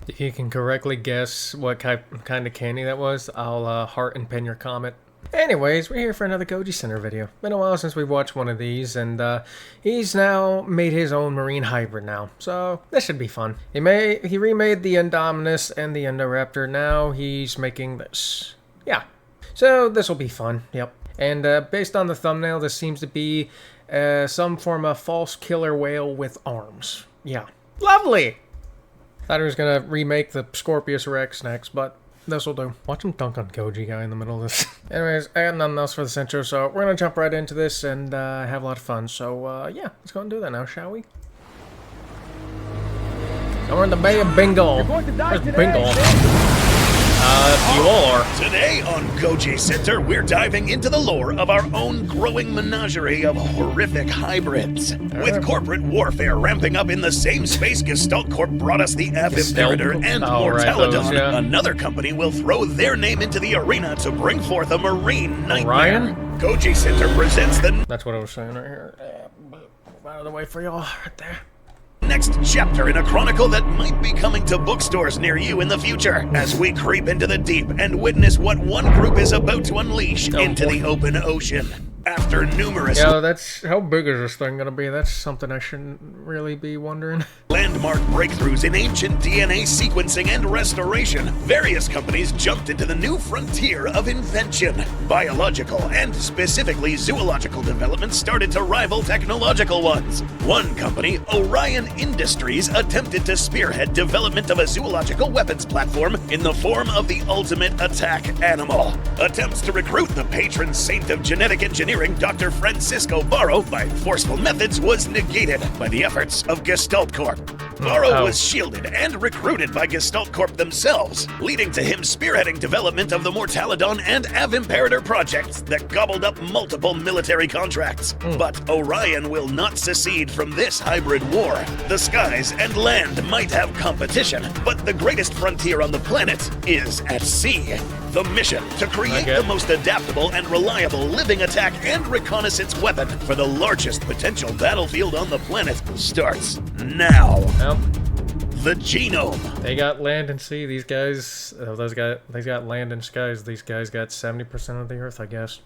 If you can correctly guess what kind of candy that was, I'll heart and pin your comment. Anyways, we're here for another gojicenter video. Been a while since we've watched one of these, and he's now made his own marine hybrid now, so this should be fun. He remade the Indominus and the Indoraptor. Now he's making this. Yeah, so this will be fun. Yep. And based on the thumbnail, this seems to be some form of false killer whale with arms. Yeah, lovely. Thought he was gonna remake the Scorpius Rex next, but this will do. Watch him dunk on Goji guy in the middle of this. Anyways, I got nothing else for this intro, so we're gonna jump right into this and have a lot of fun. So yeah, let's go and do that now, shall we? So we're in the Bay of Bengal. Where's Bengal? You all are. Today on gojicenter, we're diving into the lore of our own growing menagerie of horrific hybrids. With corporate warfare ramping up in the same space Gestalt Corp brought us the Imperator and Mortalodon, another company will throw their name into the arena to bring forth a marine nightmare. Orion? Gojicenter presents the... That's what I was saying right here. Move out of the way for y'all, right there. Next chapter in a chronicle that might be coming to bookstores near you in the future as we creep into the deep and witness what one group is about to unleash into the open ocean. After numerous... Yeah, that's... How big is this thing gonna be? That's something I shouldn't really be wondering. Landmark breakthroughs in ancient DNA sequencing and restoration, various companies jumped into the new frontier of invention. Biological and specifically zoological developments started to rival technological ones. One company, Orion Industries, attempted to spearhead development of a zoological weapons platform in the form of the ultimate attack animal. Attempts to recruit the patron saint of genetic engineering, Dr. Francisco Barro, by forceful methods was negated by the efforts of Gestalt Corp. Barro was shielded and recruited by Gestalt Corp themselves, leading to him spearheading development of the Mortalodon and Imperator projects that gobbled up multiple military contracts. But Orion will not secede from this hybrid war. The skies and land might have competition, but the greatest frontier on the planet is at sea. The mission to create the most adaptable and reliable living attack and reconnaissance weapon for the largest potential battlefield on the planet starts now. Well, the genome. They got land and sea. These guys, they got land and skies. These guys got 70% of the Earth, I guess.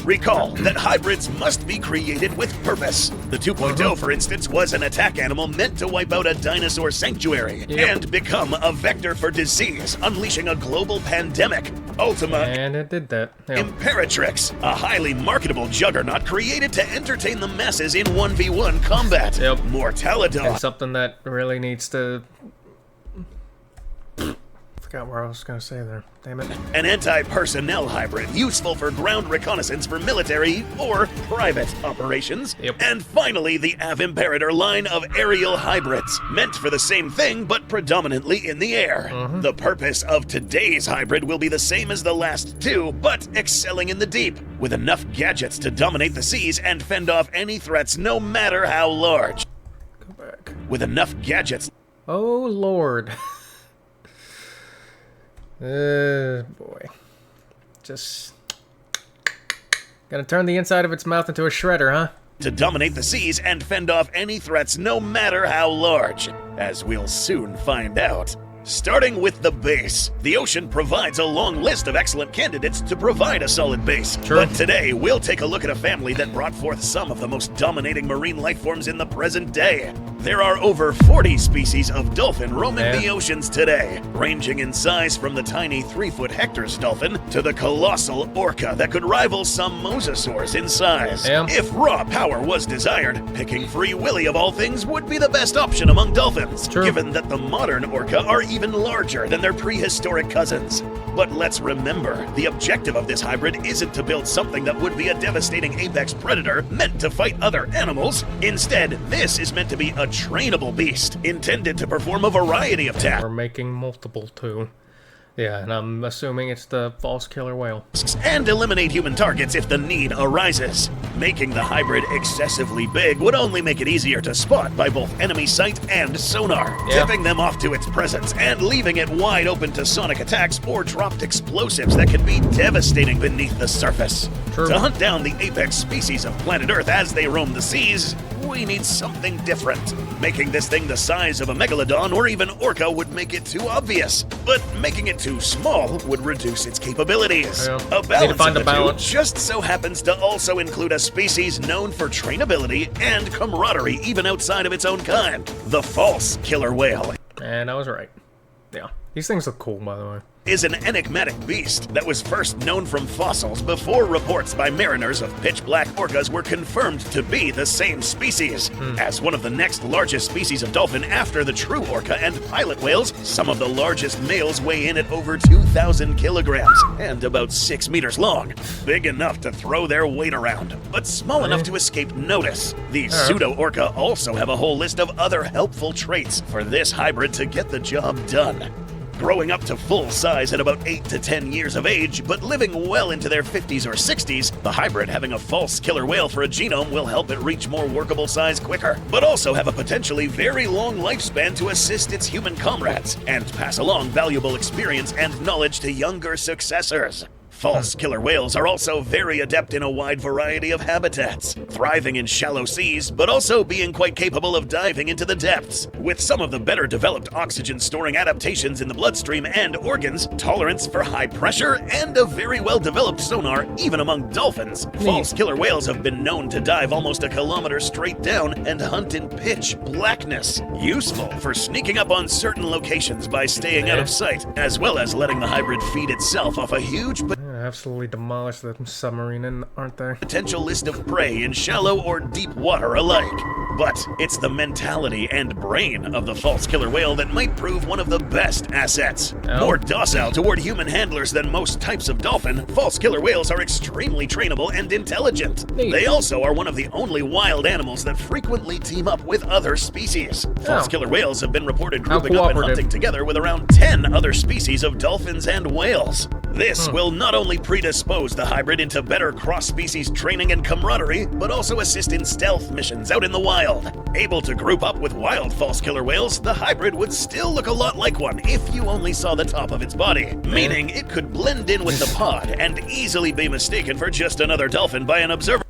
Recall that hybrids must be created with purpose. The 2.0, for instance, was an attack animal meant to wipe out a dinosaur sanctuary and become a vector for disease, unleashing a global pandemic. Ultima and it did that. Imperatrix, a highly marketable juggernaut created to entertain the masses in 1v1 combat. Mortalodon. And something that really needs to... Forgot what I was gonna say there. Damn it. An anti-personnel hybrid, useful for ground reconnaissance for military or private operations. And finally, the Imperator line of aerial hybrids, meant for the same thing but predominantly in the air. The purpose of today's hybrid will be the same as the last two, but excelling in the deep, with enough gadgets to dominate the seas and fend off any threats no matter how large. Go back. With enough gadgets... Oh, Lord. Boy. Just... Gonna turn the inside of its mouth into a shredder, huh? To dominate the seas and fend off any threats no matter how large, as we'll soon find out. Starting with the base, the ocean provides a long list of excellent candidates to provide a solid base. But today, we'll take a look at a family that brought forth some of the most dominating marine life forms in the present day. There are over 40 species of dolphin roaming the oceans today, ranging in size from the tiny 3-foot Hector's dolphin to the colossal orca that could rival some mosasaurs in size. If raw power was desired, picking Free Willy of all things would be the best option among dolphins, given that the modern orca are even larger than their prehistoric cousins. But let's remember, the objective of this hybrid isn't to build something that would be a devastating apex predator meant to fight other animals. Instead, this is meant to be a trainable beast, intended to perform a variety of tasks. We're making multiple, too. Yeah, and I'm assuming it's the false killer whale. And eliminate human targets if the need arises. Making the hybrid excessively big would only make it easier to spot by both enemy sight and sonar, tipping them off to its presence and leaving it wide open to sonic attacks or dropped explosives that can be devastating beneath the surface. True. To hunt down the apex species of planet Earth as they roam the seas, we need something different. Making this thing the size of a megalodon or even orca would make it too obvious, but making it too small would reduce its capabilities. Yeah. A balance of the balance. two just so happens to also include a species known for trainability and camaraderie even outside of its own kind, the false killer whale. And I was right. Yeah, these things look cool, by the way. Is an enigmatic beast that was first known from fossils before reports by mariners of pitch-black orcas were confirmed to be the same species. As one of the next largest species of dolphin after the true orca and pilot whales, some of the largest males weigh in at over 2,000 kilograms and about 6 meters long. Big enough to throw their weight around, but small enough to escape notice. These pseudo-orca also have a whole list of other helpful traits for this hybrid to get the job done. Growing up to full size at about 8 to 10 years of age, but living well into their 50s or 60s, the hybrid having a false killer whale for a genome will help it reach more workable size quicker, but also have a potentially very long lifespan to assist its human comrades and pass along valuable experience and knowledge to younger successors. False killer whales are also very adept in a wide variety of habitats, thriving in shallow seas, but also being quite capable of diving into the depths. With some of the better developed oxygen-storing adaptations in the bloodstream and organs, tolerance for high pressure, and a very well-developed sonar even among dolphins, false killer whales have been known to dive almost a kilometer straight down and hunt in pitch blackness. Useful for sneaking up on certain locations by staying out of sight, as well as letting the hybrid feed itself off a huge Absolutely demolish the submarine, aren't they? potential list of prey in shallow or deep water alike. But it's the mentality and brain of the false killer whale that might prove one of the best assets. More docile toward human handlers than most types of dolphin, false killer whales are extremely trainable and intelligent. They also are one of the only wild animals that frequently team up with other species. False killer whales have been reported grouping up and hunting together with around 10 other species of dolphins and whales. This will not only predispose the hybrid into better cross-species training and camaraderie, but also assist in stealth missions out in the wild. Able to group up with wild false killer whales, the hybrid would still look a lot like one if you only saw the top of its body, meaning it could blend in with the pod and easily be mistaken for just another dolphin by an observer.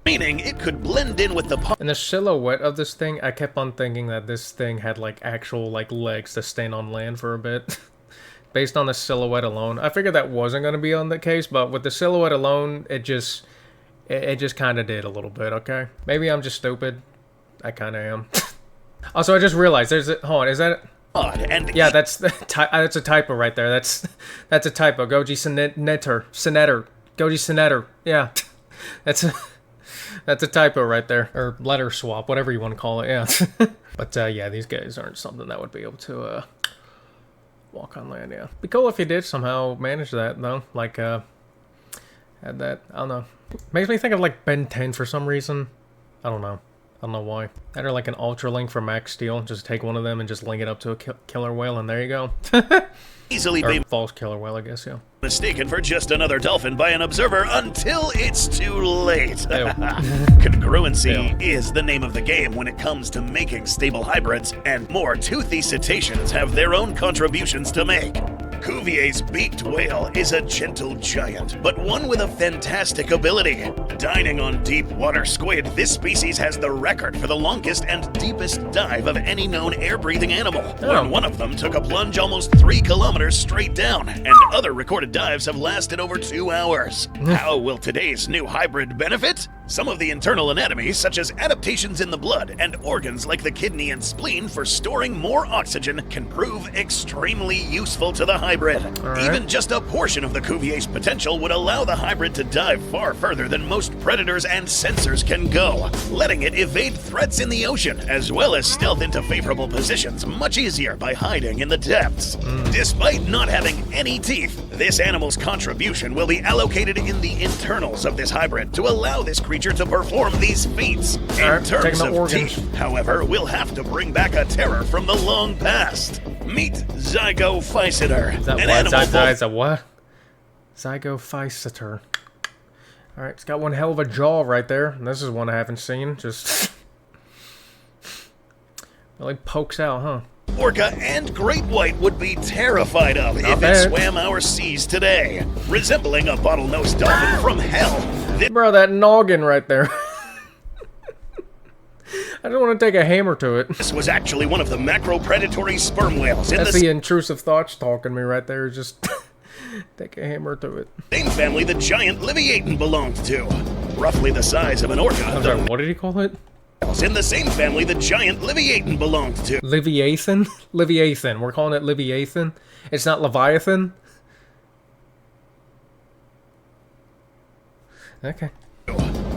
Meaning it could blend in with the pod. In the silhouette of this thing, I kept on thinking that this thing had like actual like legs to stand on land for a bit. Based on the silhouette alone. I figured that wasn't going to be on the case, but with the silhouette alone, it just kind of did a little bit, okay? Maybe I'm just stupid. I kind of am. Also, I just realized there's a... Hold on, is that... Yeah, that's a typo right there. That's a typo. Gojicenter. Gojicenter. Yeah. That's a typo right there. Or letter swap, whatever you want to call it, yeah. But, yeah, these guys aren't something that would be able to, walk on land, yeah. Be cool if you did somehow manage that, though. Like, had that, I don't know. Makes me think of, like, Ben 10 for some reason. I don't know. I don't know why. That or, like, an Ultra Link for Max Steel. Just take one of them and just link it up to a killer whale, and there you go. Easily or false killer whale, I guess, yeah. Mistaken for just another dolphin by an observer until it's too late. Congruency is the name of the game when it comes to making stable hybrids, and more toothy cetaceans have their own contributions to make. Cuvier's beaked whale is a gentle giant, but one with a fantastic ability. Dining on deep water squid, this species has the record for the longest and deepest dive of any known air-breathing animal. When one of them took a plunge almost 3 kilometers straight down, and other recorded dives have lasted over 2 hours. How will today's new hybrid benefit? Some of the internal anatomy, such as adaptations in the blood and organs like the kidney and spleen for storing more oxygen, can prove extremely useful to the hybrid. Even just a portion of the Cuvier's potential would allow the hybrid to dive far further than most predators and sensors can go, letting it evade threats in the ocean, as well as stealth into favorable positions much easier by hiding in the depths. Despite not having any teeth, this animal's contribution will be allocated in the internals of this hybrid to allow this creature creature to perform these feats. In terms of teeth, however, we'll have to bring back a terror from the long past. Meet Zygophyseter. Is that an what? Zygophyseter. Alright, it's got one hell of a jaw right there. This is one I haven't seen. Just really pokes out, huh? Orca and great white would be terrified of if it swam our seas today. Resembling a bottlenose dolphin from hell. Bro, that noggin right there. I don't want to take a hammer to it. This was actually one of the macro-predatory sperm whales. That's the intrusive thoughts talking to me right there. Just take a hammer to it. Same family the giant Liviaton belonged to. Roughly the size of an orca. Sorry, what did he call it? In the same family the giant Liviaton belonged to. Liviathan? Liviathan. We're calling it Liviathan. It's not Leviathan? Okay.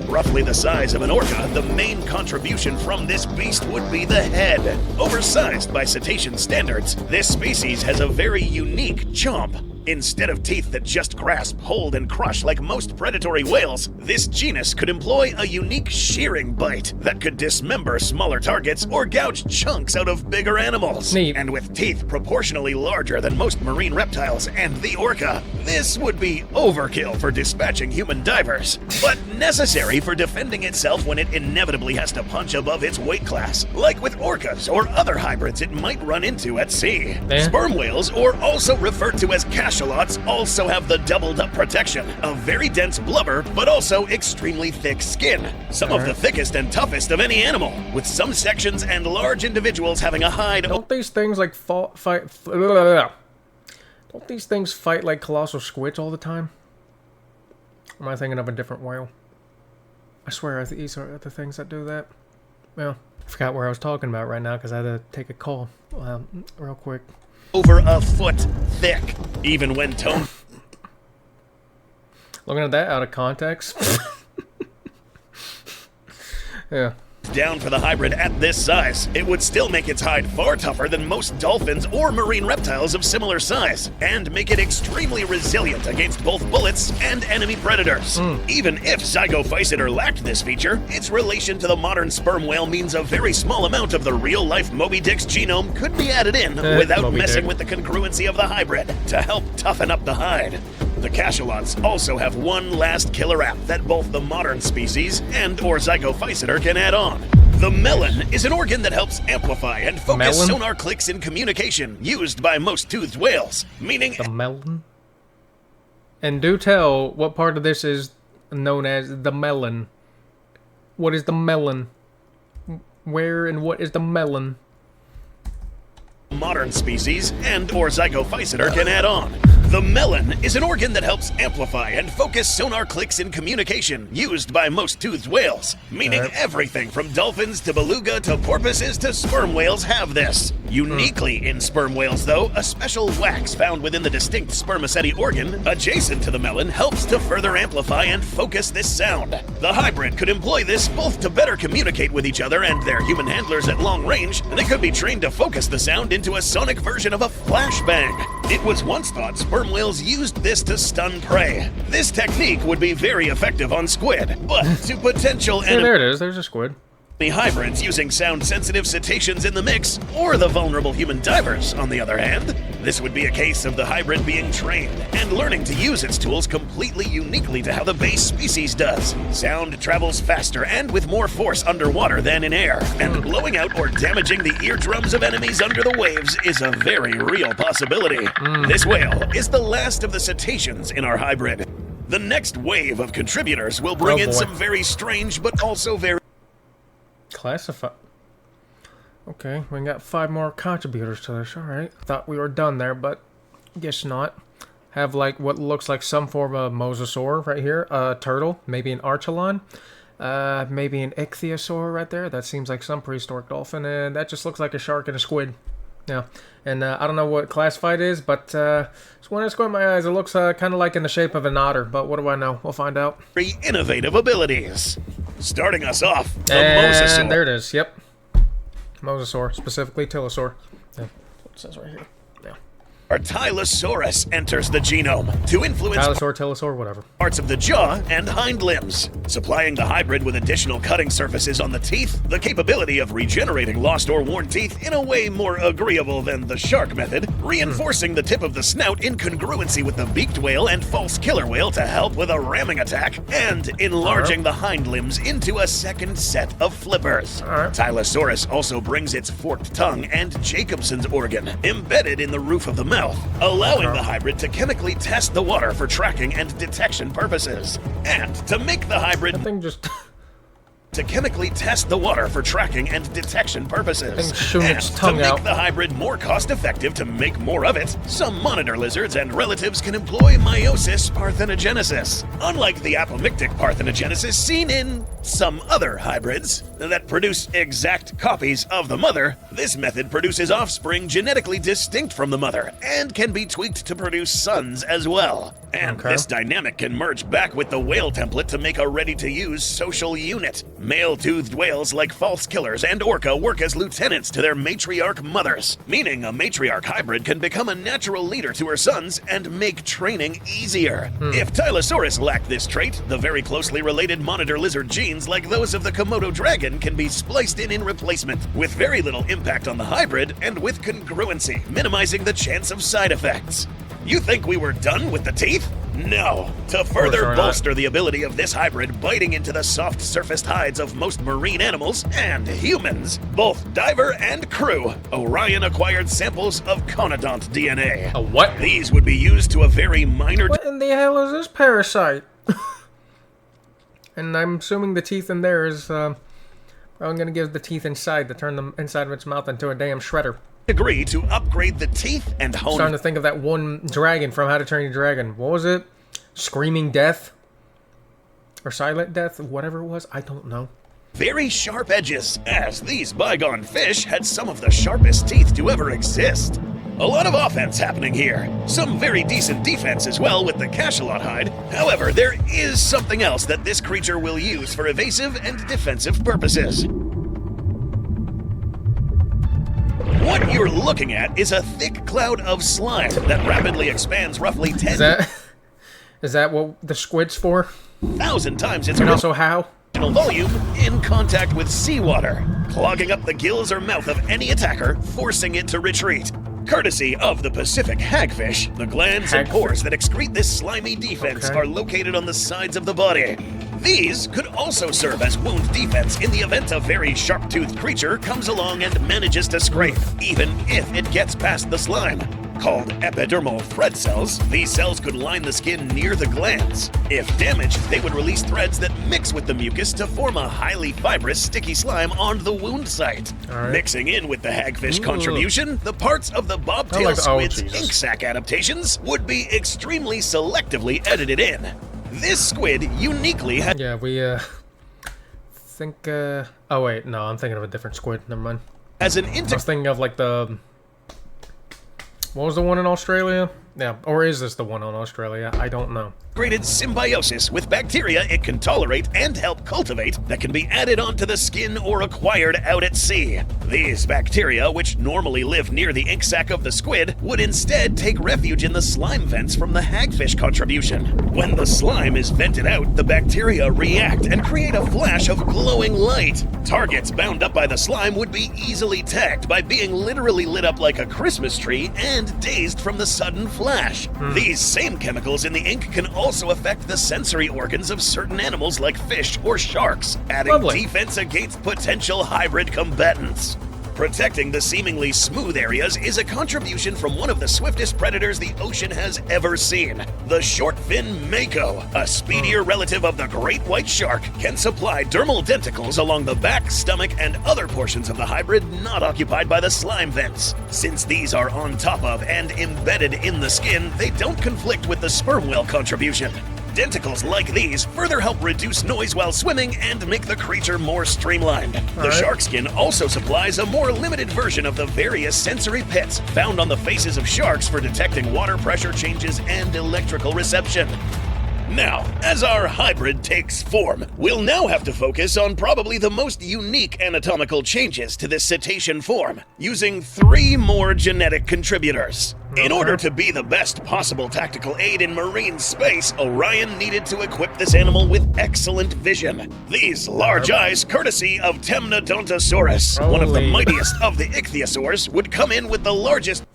Roughly the size of an orca, the main contribution from this beast would be the head. Oversized by cetacean standards, this species has a very unique chomp. Instead of teeth that just grasp, hold, and crush like most predatory whales, this genus could employ a unique shearing bite that could dismember smaller targets or gouge chunks out of bigger animals. Neat. And with teeth proportionally larger than most marine reptiles and the orca, this would be overkill for dispatching human divers, but necessary for defending itself when it inevitably has to punch above its weight class, like with orcas or other hybrids it might run into at sea. Sperm whales, or also referred to as cachalots, also have the doubled up protection of very dense blubber, but also extremely thick skin. Some of the thickest and toughest of any animal, with some sections and large individuals having a hide. Don't these things like fight? Don't these things fight like colossal squids all the time? Or am I thinking of a different whale? I swear these are the things that do that. Well, I forgot where I was talking about right now because I had to take a call real quick. Over a foot thick, even when toned. Looking at that out of context. Yeah. Down for the hybrid at this size, it would still make its hide far tougher than most dolphins or marine reptiles of similar size, and make it extremely resilient against both bullets and enemy predators. Even if Zygophyseter lacked this feature, its relation to the modern sperm whale means a very small amount of the real-life Moby Dick's genome could be added in without messing with the congruency of the hybrid to help toughen up the hide. The cachalots also have one last killer app that both the modern species and or Zygophyseter can add on. The melon is an organ that helps amplify and focus sonar clicks in communication used by most toothed whales, meaning... The melon? And do tell what part of this is known as the melon. What is the melon? Where and what is the melon? Modern species and or Zygophyseter can add on. The melon is an organ that helps amplify and focus sonar clicks in communication used by most toothed whales, meaning everything from dolphins to beluga to porpoises to sperm whales have this. Uniquely in sperm whales, though, a special wax found within the distinct spermaceti organ adjacent to the melon helps to further amplify and focus this sound. The hybrid could employ this both to better communicate with each other and their human handlers at long range, and it could be trained to focus the sound into a sonic version of a flashbang. It was once thought sperm whales used this to stun prey. This technique would be very effective on squid, but to potential enemies... there it is, there's a squid. Hybrids using sound-sensitive cetaceans in the mix, or the vulnerable human divers, on the other hand. This would be a case of the hybrid being trained and learning to use its tools completely uniquely to how the base species does. Sound travels faster and with more force underwater than in air, and blowing out or damaging the eardrums of enemies under the waves is a very real possibility. This whale is the last of the cetaceans in our hybrid. The next wave of contributors will bring in some very strange but also very... Classify. Okay, we got 5 more contributors to this. Alright. Thought we were done there, but guess not. Have like what looks like some form of mosasaur right here. A turtle. Maybe an archelon. Maybe an ichthyosaur right there. That seems like some prehistoric dolphin. And that just looks like a shark and a squid. Yeah. And I don't know what classified is, but when I squint my eyes, it looks kind of like in the shape of an otter. But what do I know? We'll find out. Very innovative abilities. Starting us off, the mosasaur. mosasaur. There it is. Yep. Mosasaur, specifically Tilosaur. Yeah. What it says right here. Yeah. Tylosaurus enters the genome to influence Tylosaur, whatever. parts of the jaw and hind limbs, supplying the hybrid with additional cutting surfaces on the teeth, the capability of regenerating lost or worn teeth in a way more agreeable than the shark method, reinforcing the tip of the snout in congruency with the beaked whale and false killer whale to help with a ramming attack, and enlarging the hind limbs into a second set of flippers. Tylosaurus also brings its forked tongue and Jacobson's organ embedded in the roof of the mouth, allowing the hybrid to chemically test the water for tracking and detection purposes. And to make the hybrid That thing just to chemically test the water for tracking and detection purposes. And shooting its tongue to make out. the hybrid more cost-effective to make more of it, some monitor lizards and relatives can employ meiosis parthenogenesis. Unlike the apomictic parthenogenesis seen in some other hybrids that produce exact copies of the mother, this method produces offspring genetically distinct from the mother and can be tweaked to produce sons as well. And this dynamic can merge back with the whale template to make a ready-to-use social unit. Male-toothed whales like false killers and orca work as lieutenants to their matriarch mothers, meaning a matriarch hybrid can become a natural leader to her sons and make training easier. If Tylosaurus lacked this trait, the very closely related monitor lizard genes like those of the Komodo dragon can be spliced in replacement, with very little impact on the hybrid and with congruency, minimizing the chance of side effects. You think we were done with the teeth? No. To further bolster the ability of this hybrid biting into the soft-surfaced hides of most marine animals and humans, both diver and crew, Orion acquired samples of conodont DNA. A what? These would be used to a very minor... What in the hell is this parasite? And I'm assuming the teeth in there is, I'm gonna give the teeth inside to turn the inside of its mouth into a damn shredder. Degree to upgrade the teeth and hone... Starting to think of that one dragon from How to Train Your Dragon. What was it? Screaming Death? Or Silent Death? Whatever it was. I don't know. very sharp edges, as these bygone fish had some of the sharpest teeth to ever exist. A lot of offense happening here. Some very decent defense as well with the cachalot hide. However, there is something else that this creature will use for evasive and defensive purposes. What you're looking at is a thick cloud of slime that rapidly expands roughly 10... Is that what the squid's for? 1,000 times its And also how? original volume in contact with seawater, clogging up the gills or mouth of any attacker, forcing it to retreat. Courtesy of the Pacific hagfish, the glands and pores that excrete this slimy defense are located on the sides of the body. These could also serve as wound defense in the event a very sharp-toothed creature comes along and manages to scrape, even if it gets past the slime. Called epidermal thread cells, these cells could line the skin near the glands. If damaged, they would release threads that mix with the mucus to form a highly fibrous, sticky slime on the wound site. Mixing in with the hagfish contribution, the parts of the bobtail squid's ink sac adaptations would be extremely selectively edited in. This squid uniquely had... Yeah, we, think, oh wait, no, I'm thinking of a different squid, never mind. As an I was thinking of, like, the... What was the one in Australia? Yeah, or is this the one in Australia? I don't know. integrated symbiosis with bacteria it can tolerate and help cultivate that can be added onto the skin or acquired out at sea. These bacteria, which normally live near the ink sac of the squid, would instead take refuge in the slime vents from the hagfish contribution. When the slime is vented out, the bacteria react and create a flash of glowing light. Targets bound up by the slime would be easily tagged by being literally lit up like a Christmas tree and dazed from the sudden flash. These same chemicals in the ink can also affect the sensory organs of certain animals like fish or sharks, adding defense against potential hybrid combatants. Protecting the seemingly smooth areas is a contribution from one of the swiftest predators the ocean has ever seen. The short-fin mako, a speedier relative of the great white shark, can supply dermal denticles along the back, stomach, and other portions of the hybrid not occupied by the slime vents. Since these are on top of and embedded in the skin, they don't conflict with the sperm whale contribution. Denticles like these further help reduce noise while swimming and make the creature more streamlined. The shark skin also supplies a more limited version of the various sensory pits found on the faces of sharks for detecting water pressure changes and electrical reception. Now, as our hybrid takes form, we'll now have to focus on probably the most unique anatomical changes to this cetacean form, using 3 more genetic contributors. In order to be the best possible tactical aid in marine space, Orion needed to equip this animal with excellent vision. These large eyes, courtesy of Temnodontosaurus, one of the mightiest of the ichthyosaurs, would come in with the largest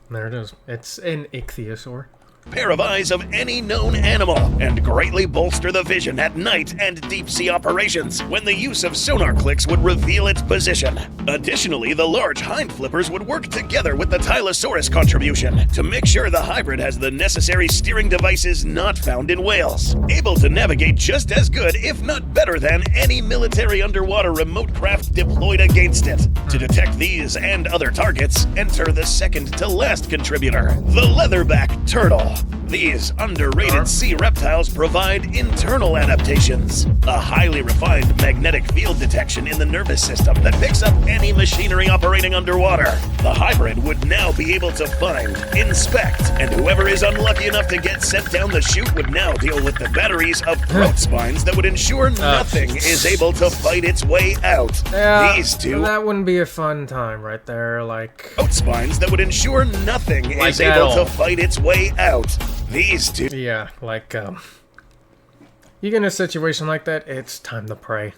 There it is. It's an ichthyosaur. pair of eyes of any known animal, and greatly bolster the vision at night and deep-sea operations, when the use of sonar clicks would reveal its position. Additionally, the large hind flippers would work together with the Tylosaurus contribution to make sure the hybrid has the necessary steering devices not found in whales, able to navigate just as good, if not better than, any military underwater remote craft deployed against it. To detect these and other targets, enter the second to last contributor, the leatherback turtle. These underrated sea reptiles provide internal adaptations, a highly refined magnetic field detection in the nervous system that picks up any machinery operating underwater. The hybrid would now be able to find, inspect, and whoever is unlucky enough to get sent down the chute would now deal with the batteries of throat spines that would ensure nothing is able to fight its way out. Yeah, These two that wouldn't be a fun time right there, like... throat spines that would ensure nothing is able to fight its way out. These two... Yeah, like, you get in a situation like that, it's time to pray.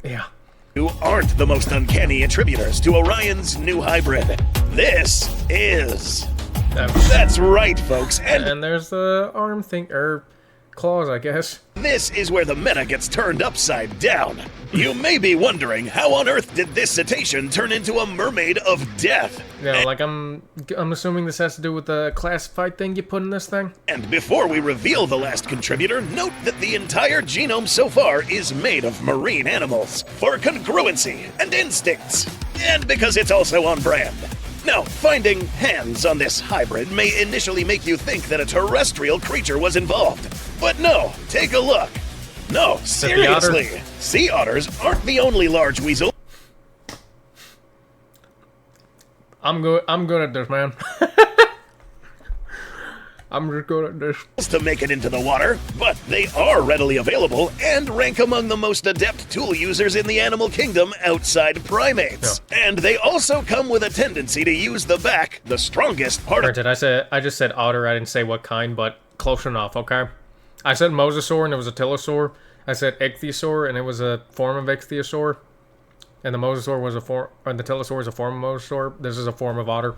Yeah. Who aren't the most uncanny attributors to Orion's new hybrid. This is... That's right, folks, And there's the arm thing, claws, I guess. This is where the meta gets turned upside down. You may be wondering, how on earth did this cetacean turn into a mermaid of death? Yeah, like I'm assuming this has to do with the classified thing you put in this thing? And before we reveal the last contributor, note that the entire genome so far is made of marine animals, for congruency and instincts, and because it's also on brand. Now, finding hands on this hybrid may initially make you think that a terrestrial creature was involved. But no, take a look. No, seriously, sea otters aren't the only large weasel. I'm good at this, man. I'm just good at this. To make it into the water, but they are readily available and rank among the most adept tool users in the animal kingdom outside primates. Yeah. And they also come with a tendency to use the back, the strongest part of... I just said otter, I didn't say what kind, but close enough, okay? I said mosasaur and it was a tylosaur. I said ichthyosaur and it was a form of ichthyosaur. And the mosasaur was the tylosaur is a form of mosasaur. This is a form of otter.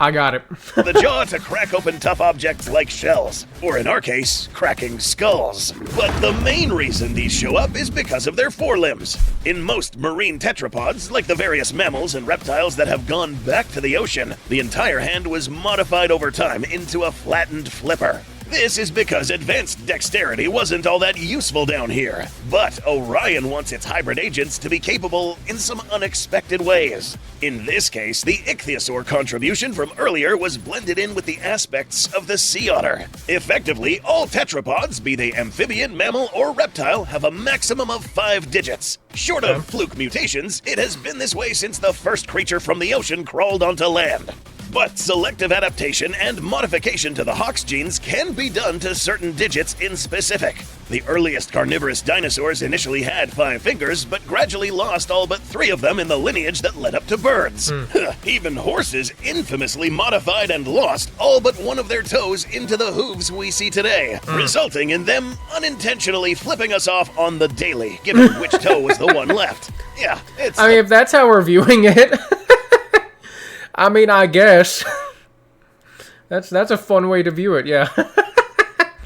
I got it. The jaw to crack open tough objects like shells, or in our case, cracking skulls. But the main reason these show up is because of their forelimbs. In most marine tetrapods, like the various mammals and reptiles that have gone back to the ocean, the entire hand was modified over time into a flattened flipper. This is because advanced dexterity wasn't all that useful down here. But Orion wants its hybrid agents to be capable in some unexpected ways. In this case, the ichthyosaur contribution from earlier was blended in with the aspects of the sea otter. Effectively, all tetrapods, be they amphibian, mammal, or reptile, have a maximum of 5 digits. Short of fluke mutations, it has been this way since the first creature from the ocean crawled onto land. But selective adaptation and modification to the Hox genes can be done to certain digits in specific. The earliest carnivorous dinosaurs initially had 5 fingers, but gradually lost all but 3 of them in the lineage that led up to birds. Even horses infamously modified and lost all but 1 of their toes into the hooves we see today, resulting in them unintentionally flipping us off on the daily, given which toe was the one left. Yeah, I mean, if that's how we're viewing it... I mean, I guess. That's a fun way to view it, yeah.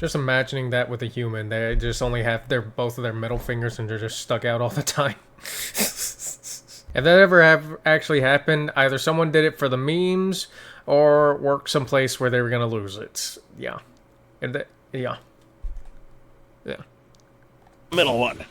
Just imagining that with a human. They just only have both of their middle fingers and they're just stuck out all the time. If that ever actually happened, either someone did it for the memes or worked someplace where they were going to lose it. Yeah. Yeah. Middle one.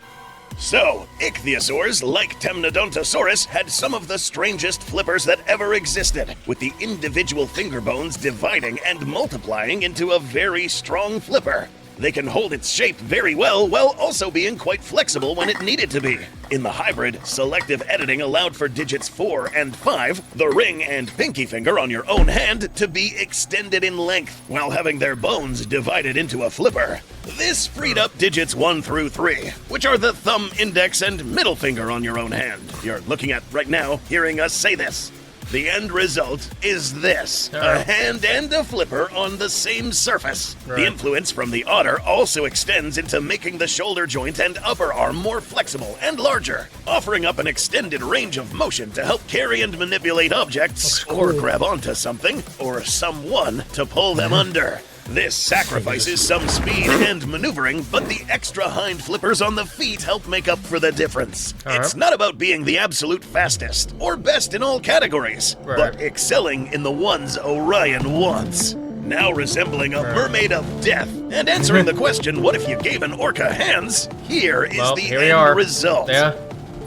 So, ichthyosaurs, like Temnodontosaurus, had some of the strangest flippers that ever existed, with the individual finger bones dividing and multiplying into a very strong flipper. They can hold its shape very well while also being quite flexible when it needed to be. In the hybrid, selective editing allowed for digits 4 and 5, the ring and pinky finger on your own hand, to be extended in length, while having their bones divided into a flipper. This freed up digits 1 through 3, which are the thumb, index, and middle finger on your own hand. You're looking at right now, hearing us say this. The end result is this, a hand and a flipper on the same surface. Right. The influence from the otter also extends into making the shoulder joint and upper arm more flexible and larger, offering up an extended range of motion to help carry and manipulate objects, or grab onto something, or someone to pull them under. This sacrifices some speed and maneuvering, but the extra hind flippers on the feet help make up for the difference. It's not about being the absolute fastest or best in all categories, but excelling in the ones Orion wants. Now resembling a mermaid of death, and answering the question, what if you gave an orca hands? Here is the end result. Yeah.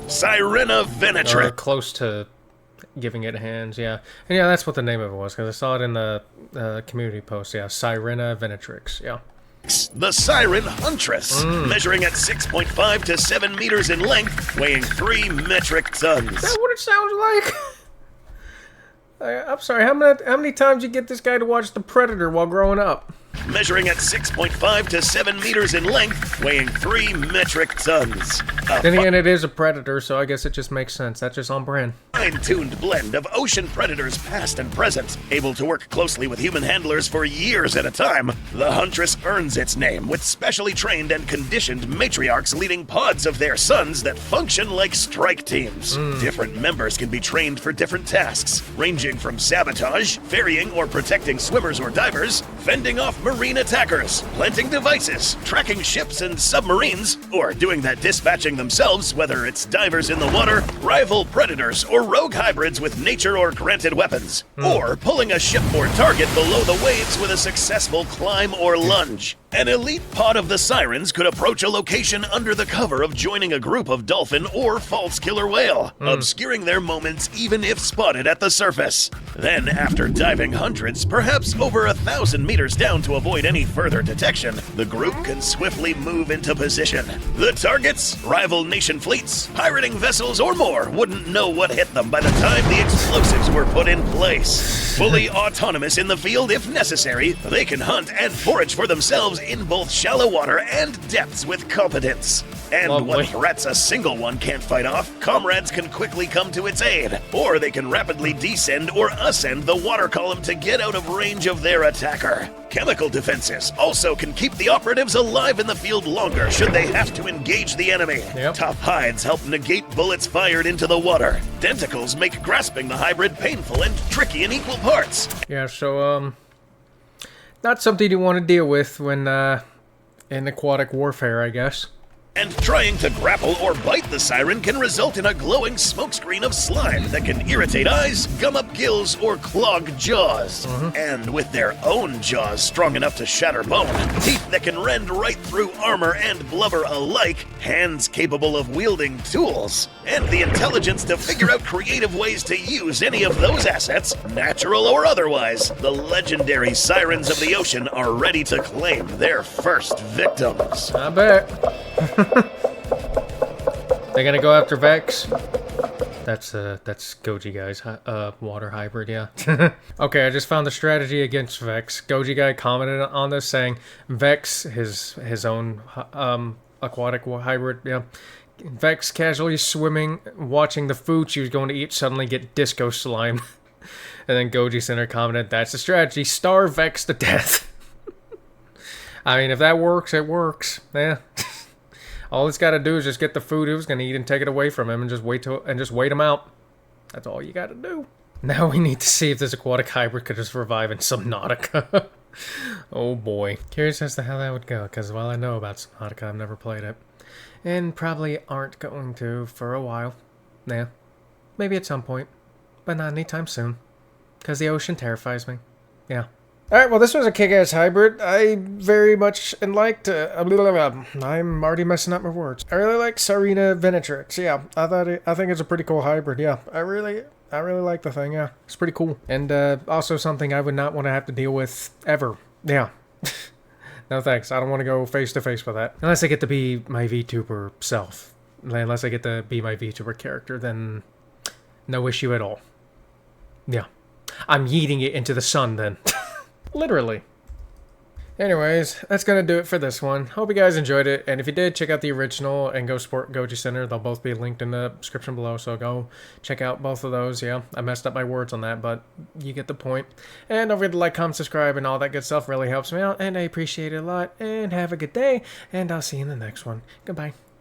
Sirena Venatrix. Or close to giving it hands, yeah. And yeah, that's what the name of it was, because I saw it in the community post, yeah. Sirena Venatrix, yeah. The Siren Huntress, measuring at 6.5 to 7 meters in length, weighing 3 metric tons. Is that what it sounds like? I'm sorry, how many times you get this guy to watch The Predator while growing up? Measuring at 6.5 to 7 meters in length, weighing 3 metric tons. Then again, it is a predator, so I guess it just makes sense. That's just on brand. Fine-tuned blend of ocean predators past and present, able to work closely with human handlers for years at a time, the Huntress earns its name with specially trained and conditioned matriarchs leading pods of their sons that function like strike teams. Different members can be trained for different tasks, ranging from sabotage, ferrying or protecting swimmers or divers, fending off marine attackers, planting devices, tracking ships and submarines, or doing that dispatching themselves, whether it's divers in the water, rival predators, or rogue hybrids with nature or granted weapons, or pulling a ship or target below the waves with a successful climb or lunge. An elite pod of the Sirens could approach a location under the cover of joining a group of dolphin or false killer whale, obscuring their moments even if spotted at the surface. Then, after diving hundreds, perhaps over 1,000 meters down to avoid any further detection, the group can swiftly move into position. The targets, rival nation fleets, pirating vessels, or more wouldn't know what hit them by the time the explosives were put in place. Fully autonomous in the field if necessary, they can hunt and forage for themselves in both shallow water and depths with competence. And when threats a single one can't fight off, comrades can quickly come to its aid, or they can rapidly descend or ascend the water column to get out of range of their attacker. Chemical defenses also can keep the operatives alive in the field longer should they have to engage the enemy. Tough hides help negate bullets fired into the water. Denticles make grasping the hybrid painful and tricky in equal parts. Yeah, so, not something you want to deal with when, in aquatic warfare, I guess. And trying to grapple or bite the siren can result in a glowing smokescreen of slime that can irritate eyes, gum up gills, or clog jaws. And with their own jaws strong enough to shatter bone, teeth that can rend right through armor and blubber alike, hands capable of wielding tools, and the intelligence to figure out creative ways to use any of those assets, natural or otherwise, the legendary sirens of the ocean are ready to claim their first victims. I bet. They're gonna go after Vex. That's Goji guy's water hybrid, yeah. Okay, I just found the strategy against Vex. Goji guy commented on this saying Vex, his own aquatic hybrid, yeah. Vex casually swimming, watching the food she was going to eat suddenly get disco slime. And then Gojicenter commented, that's the strategy, starve Vex to death. I mean, if that works, it works. Yeah. All it's got to do is just get the food he was going to eat and take it away from him and just wait him out. That's all you got to do. Now we need to see if this aquatic hybrid could just revive in Subnautica. Oh boy. Curious as to how that would go, because while I know about Subnautica, I've never played it. And probably aren't going to for a while. Yeah. Maybe at some point. But not anytime soon. Because the ocean terrifies me. Yeah. Alright, well this was a kick-ass hybrid. I very much liked, I'm already messing up my words. I really like Sirena Venatrix, yeah. I think it's a pretty cool hybrid, yeah. I really like the thing, yeah. It's pretty cool. And also something I would not want to have to deal with ever. Yeah. No thanks. I don't want to go face to face with that. Unless I get to be my VTuber self. Unless I get to be my VTuber character, then no issue at all. Yeah. I'm yeeting it into the sun then. Literally. Anyways, that's going to do it for this one. Hope you guys enjoyed it. And if you did, check out the original and go support gojicenter. They'll both be linked in the description below. So go check out both of those. Yeah, I messed up my words on that, but you get the point. And don't forget to like, comment, subscribe, and all that good stuff. Really helps me out. And I appreciate it a lot. And have a good day. And I'll see you in the next one. Goodbye.